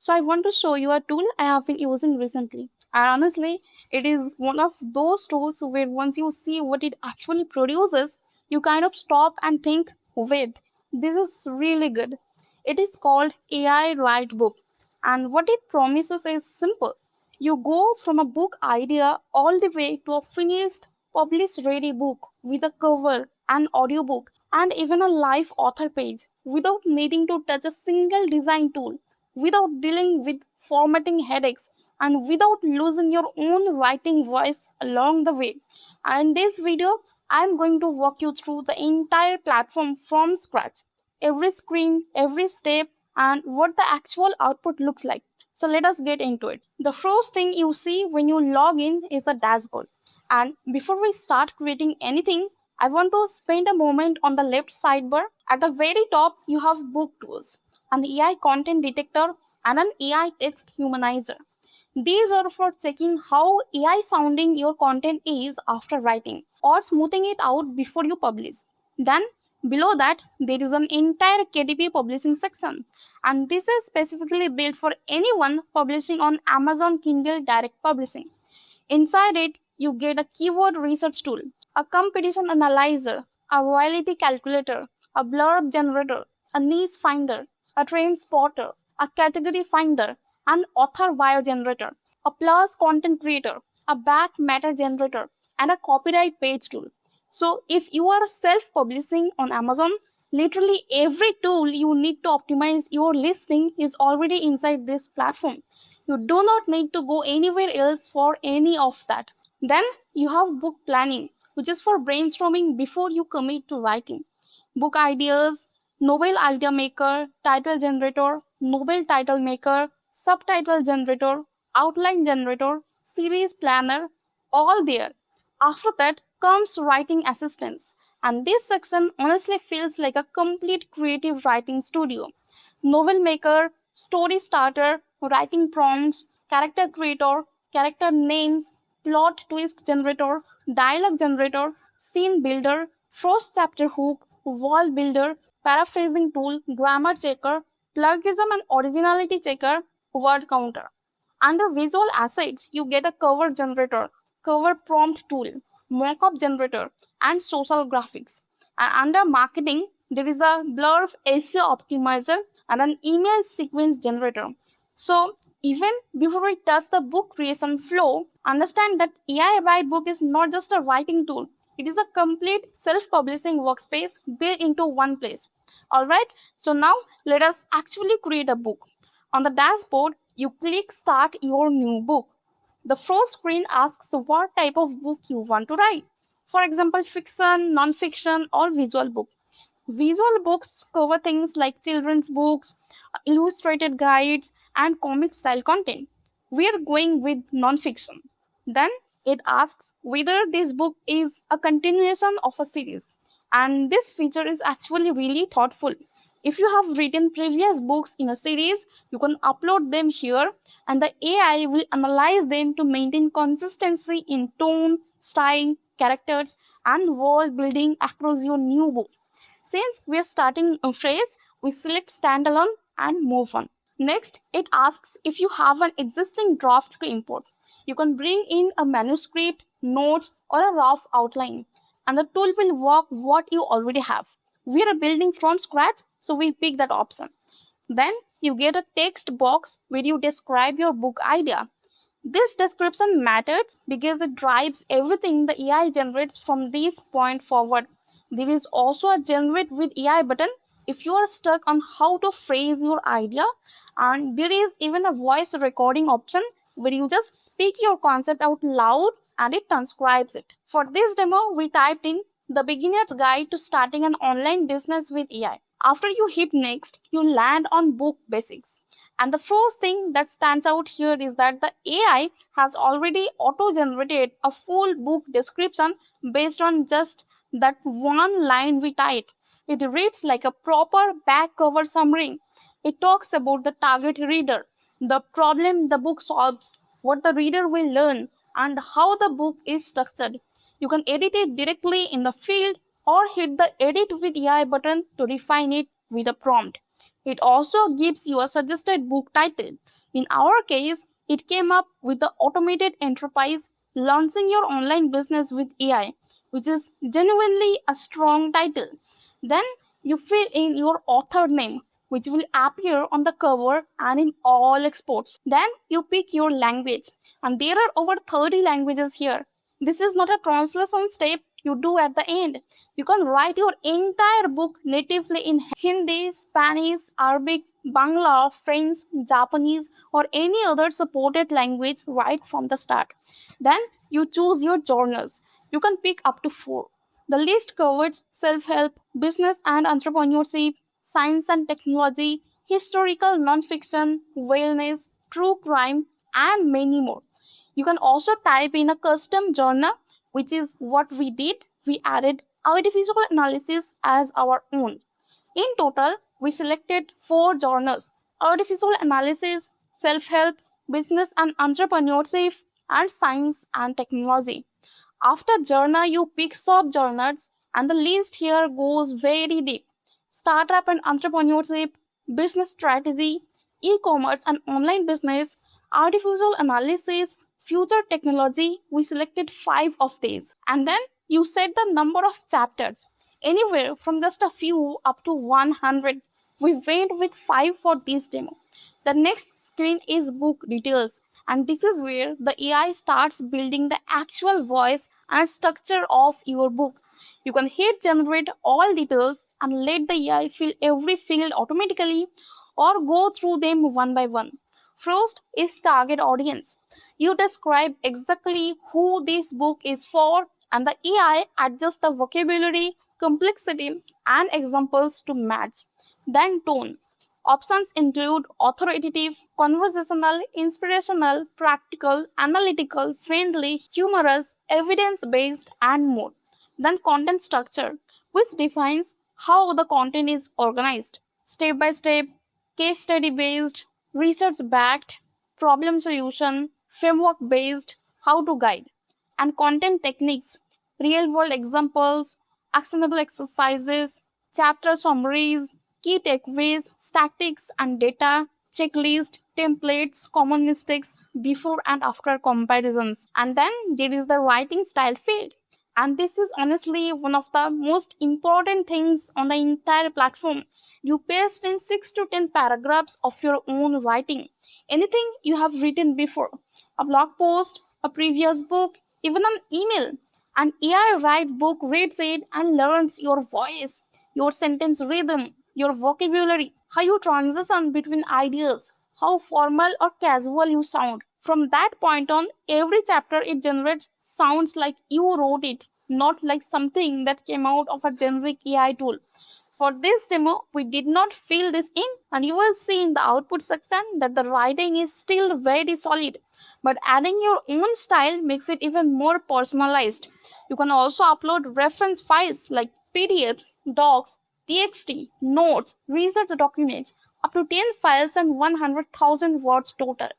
So I want to show you a tool I have been using recently. And honestly, it is one of those tools where once you see what it actually produces, you kind of stop and think, wait, this is really good. It is called AIWriteBook. And what it promises is simple. You go from a book idea all the way to a finished, published ready book with a cover, an audiobook, and even a live author page without needing to touch a single design tool, without dealing with formatting headaches, and without losing your own writing voice along the way. And in this video, I am going to walk you through the entire platform from scratch, every screen, every step, and what the actual output looks like. So let us get into it. The first thing you see when you log in is the dashboard. And before we start creating anything, I want to spend a moment on the left sidebar. At the very top, you have book tools, an AI content detector, and an AI text humanizer. These are for checking how AI sounding your content is after writing or smoothing it out before you publish. Then, below that, there is an entire KDP publishing section, and this is specifically built for anyone publishing on Amazon Kindle Direct Publishing. Inside it, you get a keyword research tool, a competition analyzer, a royalty calculator, a blurb generator, a niche finder, a trend spotter, a category finder, an author bio generator, a plus content creator, a back matter generator, and a copyright page tool. So, if you are self publishing on Amazon, literally every tool you need to optimize your listing is already inside this platform. You do not need to go anywhere else for any of that. Then you have book planning, which is for brainstorming before you commit to writing. Book ideas, novel idea maker, title generator, novel title maker, subtitle generator, outline generator, series planner, all there. After that comes writing assistance. And this section honestly feels like a complete creative writing studio. Novel maker, story starter, writing prompts, character creator, character names, plot twist generator, dialogue generator, scene builder, first chapter hook, wall builder, paraphrasing tool, grammar checker, plagiarism and originality checker, word counter. Under visual assets, you get a cover generator, cover prompt tool, mockup generator, and social graphics. And under marketing, there is a blurb SEO optimizer and an email sequence generator. So, even before we touch the book creation flow, understand that AI WriteBook is not just a writing tool. It is a complete self-publishing workspace built into one place. Alright, so now let us actually create a book. On the dashboard, you click Start Your New Book. The first screen asks what type of book you want to write. For example, fiction, non-fiction, or visual book. Visual books cover things like children's books, illustrated guides, and comic style content. We are going with non-fiction. Then it asks whether this book is a continuation of a series. And this feature is actually really thoughtful. If you have written previous books in a series, you can upload them here and the AI will analyze them to maintain consistency in tone, style, characters, and world building across your new book. Since we are starting a phrase, we select standalone and move on. Next, it asks if you have an existing draft to import. You can bring in a manuscript, notes, or a rough outline, and the tool will work what you already have. We are building from scratch, so we pick that option. Then you get a text box where you describe your book idea. This description matters because it drives everything the AI generates from this point forward. There is also a generate with AI button if you are stuck on how to phrase your idea, and there is even a voice recording option where you just speak your concept out loud and it transcribes it. For this demo, we typed in the beginner's guide to starting an online business with AI. After you hit next, you land on book basics. And the first thing that stands out here is that the AI has already auto-generated a full book description based on just that one line we typed. It reads like a proper back cover summary. It talks about the target reader, the problem the book solves, what the reader will learn, and how the book is structured. You can edit it directly in the field or hit the Edit with AI button to refine it with a prompt. It also gives you a suggested book title. In our case, it came up with the automated enterprise launching your online business with AI, which is genuinely a strong title. Then you fill in your author name, which will appear on the cover and in all exports. Then you pick your language, and there are over 30 languages here. This is not a translation step you do at the end. You can write your entire book natively in Hindi, Spanish, Arabic, Bangla, French, Japanese, or any other supported language right from the start. Then you choose your journals. You can pick up to 4. The list covers self help, business and entrepreneurship, science and technology, historical nonfiction, wellness, true crime, and many more. You can also type in a custom journal, which is what we did. We added artificial analysis as our own. In total, we selected 4 genres: artificial analysis, self help, business and entrepreneurship, and science and technology. After journal, you pick sub journals, and the list here goes very deep: startup and entrepreneurship, business strategy, e commerce and online business, artificial analysis, future technology. We selected 5 of these. And then you set the number of chapters, anywhere from just a few up to 100. We went with 5 for this demo. The next screen is book details, and this is where the AI starts building the actual voice and structure of your book. You can hit generate all details and let the AI fill every field automatically or go through them one by one. First is target audience. You describe exactly who this book is for, and the AI adjusts the vocabulary, complexity, and examples to match. Then tone. Options include authoritative, conversational, inspirational, practical, analytical, friendly, humorous, evidence based, and more. Then content structure, which defines how the content is organized: step by step, case study based, research backed, problem solution, framework based, how to guide. And content techniques, real world examples, actionable exercises, chapter summaries, key takeaways, statistics and data, checklist, templates, common mistakes, before and after comparisons. And then there is the writing style field. And this is honestly one of the most important things on the entire platform. You paste in 6 to 10 paragraphs of your own writing. Anything you have written before, a blog post, a previous book, even an email. An AI write book reads it and learns your voice, your sentence rhythm, your vocabulary, how you transition between ideas, how formal or casual you sound. From that point on, every chapter it generates sounds like you wrote it, not like something that came out of a generic AI tool. For this demo, we did not fill this in, and you will see in the output section that the writing is still very solid. But adding your own style makes it even more personalized. You can also upload reference files like PDFs, docs, TXT, notes, research documents, up to 10 files and 100,000 words total.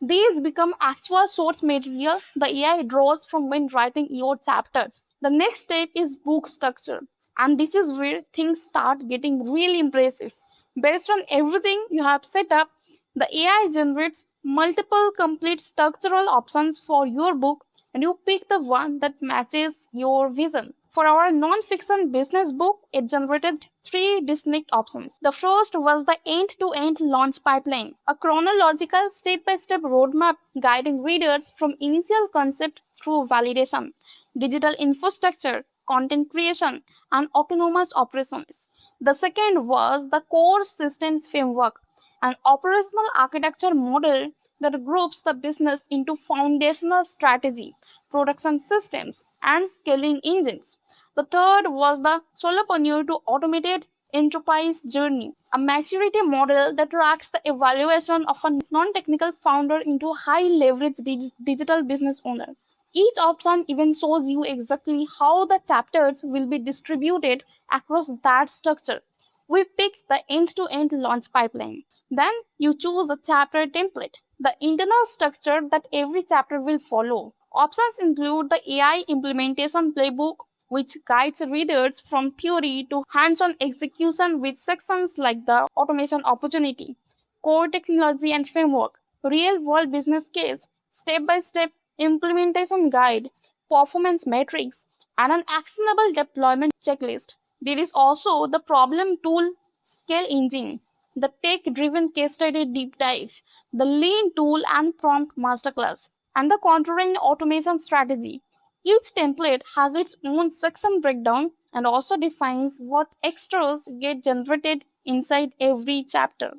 These become actual source material the AI draws from when writing your chapters. The next step is book structure, and this is where things start getting really impressive. Based on everything you have set up, the AI generates multiple complete structural options for your book, and you pick the one that matches your vision. For our non-fiction business book, it generated 3 distinct options. The first was the end-to-end launch pipeline, a chronological step-by-step roadmap guiding readers from initial concept through validation, digital infrastructure, content creation, and autonomous operations. The second was the core systems framework, an operational architecture model that groups the business into foundational strategy, production systems, and scaling engines. The third was the solopreneur to automated enterprise journey, a maturity model that tracks the evaluation of a non-technical founder into a high-leverage digital business owner. Each option even shows you exactly how the chapters will be distributed across that structure. We pick the end-to-end launch pipeline. Then you choose a chapter template, the internal structure that every chapter will follow. Options include the AI implementation playbook, which guides readers from theory to hands-on execution with sections like the automation opportunity, core technology and framework, real-world business case, step-by-step implementation guide, performance metrics, and an actionable deployment checklist. There is also the problem tool scale engine, the tech-driven case study deep dive, the lean tool and prompt masterclass, and the contouring automation strategy. Each template has its own section breakdown and also defines what extras get generated inside every chapter,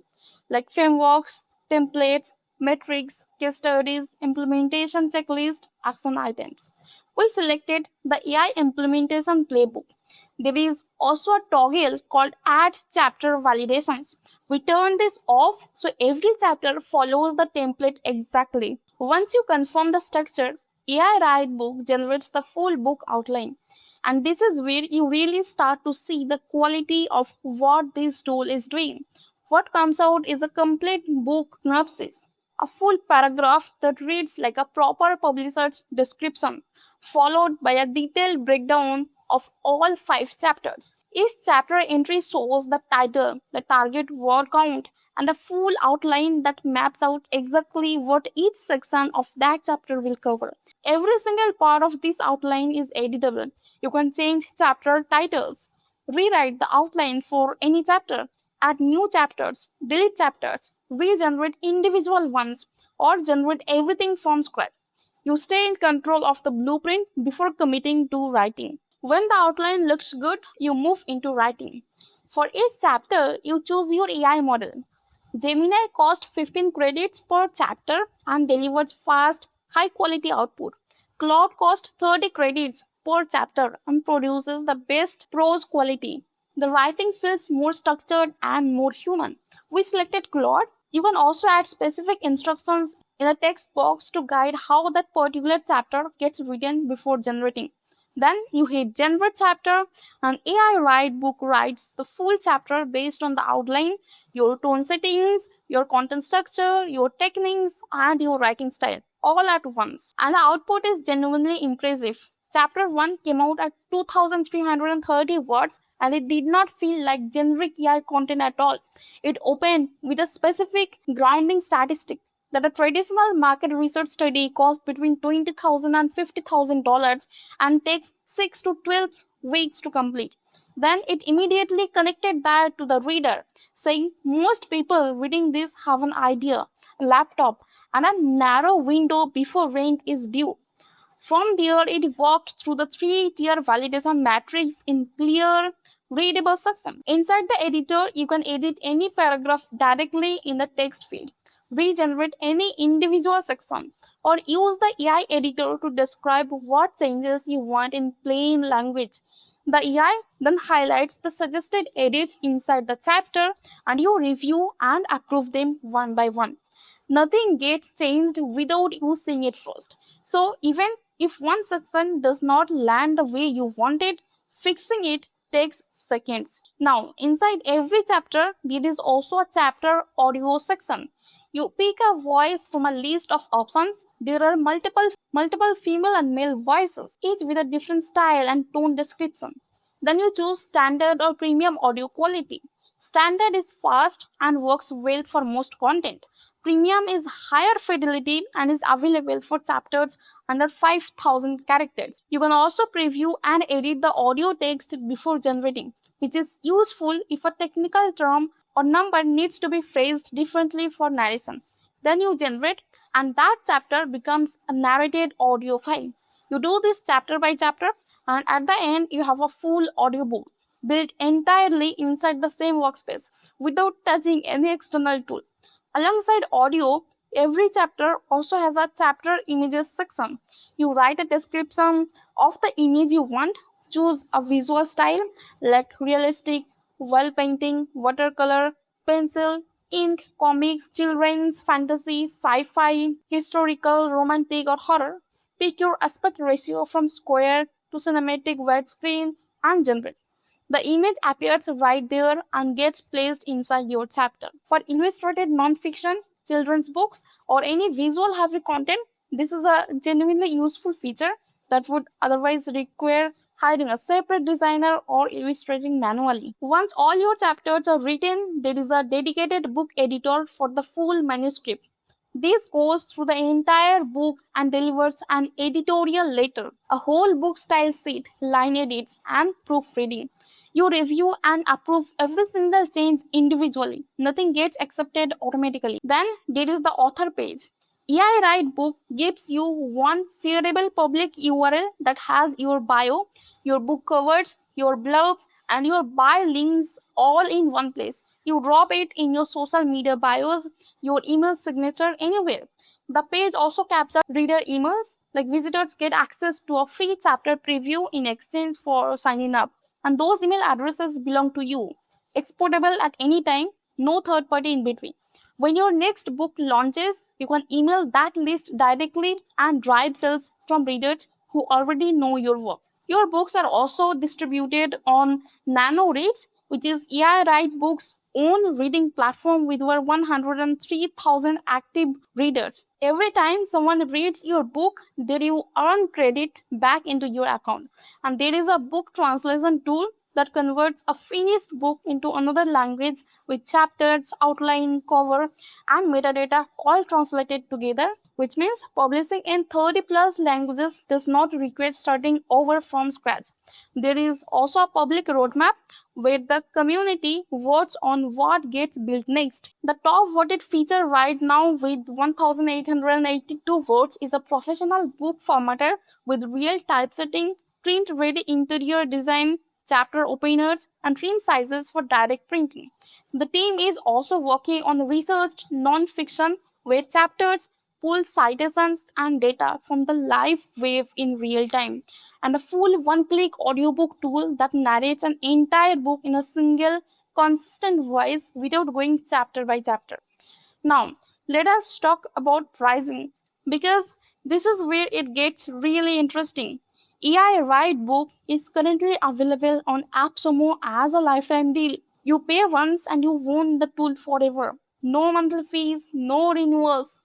like frameworks, templates, metrics, case studies, implementation checklist, action items. We selected the AI implementation playbook. There is also a toggle called Add Chapter Validations. We turn this off so every chapter follows the template exactly. Once you confirm the structure, AIWriteBook generates the full book outline. And this is where you really start to see the quality of what this tool is doing. What comes out is a complete book synopsis, a full paragraph that reads like a proper publisher's description, followed by a detailed breakdown of all 5 chapters. Each chapter entry shows the title, the target word count, and a full outline that maps out exactly what each section of that chapter will cover. Every single part of this outline is editable. You can change chapter titles, rewrite the outline for any chapter, add new chapters, delete chapters, regenerate individual ones, or generate everything from scratch. You stay in control of the blueprint before committing to writing. When the outline looks good, you move into writing. For each chapter, you choose your AI model. Gemini costs 15 credits per chapter and delivers fast, high quality output. Claude costs 30 credits per chapter and produces the best prose quality. The writing feels more structured and more human. We selected Claude. You can also add specific instructions in the text box to guide how that particular chapter gets written before generating. Then you hit generate chapter and AI Write Book writes the full chapter based on the outline, your tone settings, your content structure, your techniques, and your writing style all at once. And the output is genuinely impressive. Chapter 1 came out at 2330 words and it did not feel like generic AI content at all. It opened with a specific grounding statistic that a traditional market research study costs between $20,000 and $50,000 and takes 6 to 12 weeks to complete. Then it immediately connected that to the reader, saying most people reading this have an idea, a laptop, and a narrow window before rent is due. From there, it walked through the 3-tier validation matrix in clear, readable section. Inside the editor, you can edit any paragraph directly in the text field, regenerate any individual section, or use the AI editor to describe what changes you want in plain language. The AI then highlights the suggested edits inside the chapter and you review and approve them one by one. Nothing gets changed without you seeing it first. So, even if one section does not land the way you want it, fixing it takes seconds. Now, inside every chapter, there is also a chapter audio section. You pick a voice from a list of options. There are multiple female and male voices, each with a different style and tone description. Then you choose standard or premium audio quality. Standard is fast and works well for most content. Premium is higher fidelity and is available for chapters under 5,000 characters. You can also preview and edit the audio text before generating, which is useful if a technical term or number needs to be phrased differently for narration. Then you generate, and that chapter becomes a narrated audio file. You do this chapter by chapter, and at the end, you have a full audiobook built entirely inside the same workspace without touching any external tool. Alongside audio, every chapter also has a chapter images section. You write a description of the image you want, choose a visual style like realistic, wall painting, watercolor, pencil, ink, comic, children's, fantasy, sci-fi, historical, romantic, or horror. Pick your aspect ratio from square to cinematic widescreen and generate. The image appears right there and gets placed inside your chapter. For illustrated non-fiction, children's books, or any visual heavy content, this is a genuinely useful feature. that would otherwise require hiring a separate designer or illustrating manually. Once all your chapters are written, there is a dedicated book editor for the full manuscript. This goes through the entire book and delivers an editorial letter, a whole book style sheet, line edits, and proofreading. You review and approve every single change individually. Nothing gets accepted automatically. Then there is the author page. AIWriteBook gives you one shareable public URL that has your bio, your book covers, your blurbs, and your buy links all in one place. You drop it in your social media bios, your email signature, anywhere. The page also captures reader emails, like visitors get access to a free chapter preview in exchange for signing up. And those email addresses belong to you. Exportable at any time, no third party in between. When your next book launches, you can email that list directly and drive sales from readers who already know your work. Your books are also distributed on NanoReads, which is AIWriteBook's own reading platform with over 103,000 active readers. Every time someone reads your book, there you earn credit back into your account. And there is a book translation tool that converts a finished book into another language with chapters, outline, cover, and metadata all translated together, which means publishing in 30 plus languages does not require starting over from scratch. There is also a public roadmap where the community votes on what gets built next. The top voted feature right now with 1,882 votes is a professional book formatter with real typesetting, print ready interior design, chapter openers, and trim sizes for direct printing. The team is also working on researched non-fiction where chapters pull citations and data from the live wave in real time, and a full one-click audiobook tool that narrates an entire book in a single, consistent voice without going chapter by chapter. Now, let us talk about pricing because this is where it gets really interesting. AI Write Book is currently available on AppSumo as a lifetime deal. You pay once and you own the tool forever. No monthly fees, no renewals.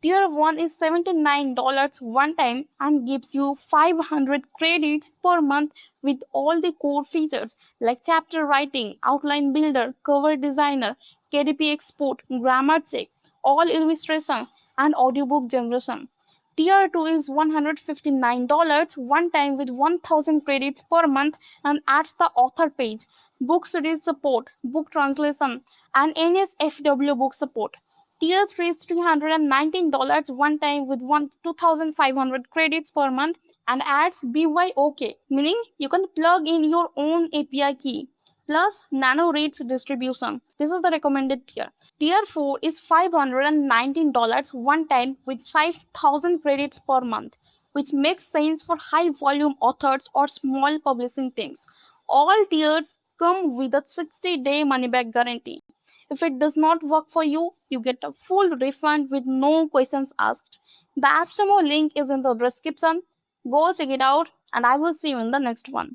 Tier 1 is $79 one time and gives you 500 credits per month with all the core features like chapter writing, outline builder, cover designer, KDP export, grammar check, all illustration, and audiobook generation. Tier 2 is $159 one time with 1000 credits per month and adds the author page, book series support, book translation, and NSFW book support. Tier 3 is $319 one time with 2,500 credits per month and adds BYOK, meaning you can plug in your own API key plus NanoReads distribution. This is the recommended tier. Tier 4 is $519 one time with 5,000 credits per month, which makes sense for high volume authors or small publishing teams. All tiers come with a 60-day money back guarantee. If it does not work for you, you get a full refund with no questions asked. The AppSumo link is in the description. Go check it out, and I will see you in the next one.